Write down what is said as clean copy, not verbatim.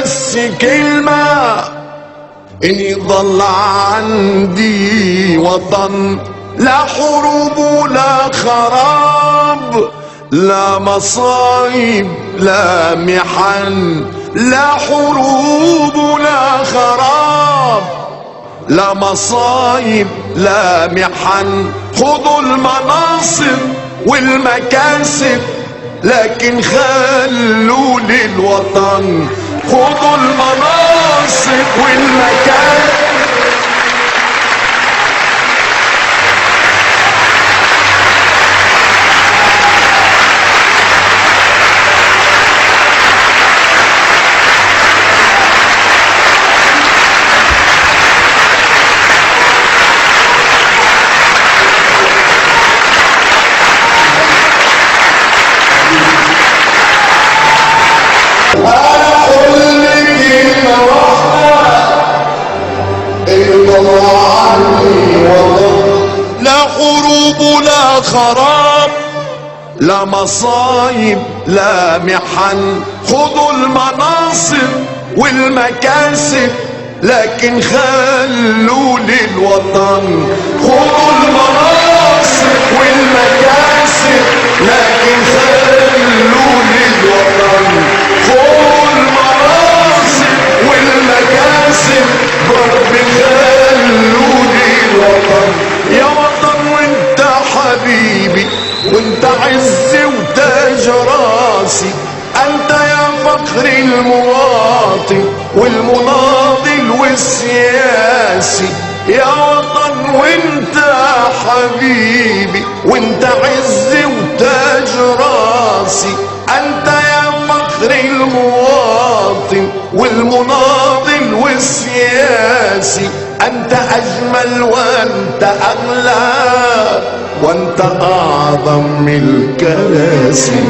بس كلمة إن يضل عندي وطن، لا حروب ولا خراب، لا مصايب لا محن، لا حروب ولا خراب، لا مصايب لا محن. خذوا المناصب والمكاسب لكن خلوا للوطن، خذوا المناصب والمكاسب. لا حروب ولا خراب، لا مصايب لا محن. خذوا المناصب والمكاسب لكن خلوا للوطن، خذوا المناصب والمكاسب لكن خلوا للوطن، خذوا المناصب والمكاسب رب خلوا للوطن. يا وطن وانت حبيبي وانت عزي وتاج راسي، انت يا فخر المواطن والمناضل والسياسي. يا وطن وانت حبيبي وانت عزي وتاج راسي، انت يا فخر المواطن والمناضل والسياسي. انت اجمل وانت اغلى وانت اعظم من الكراسي.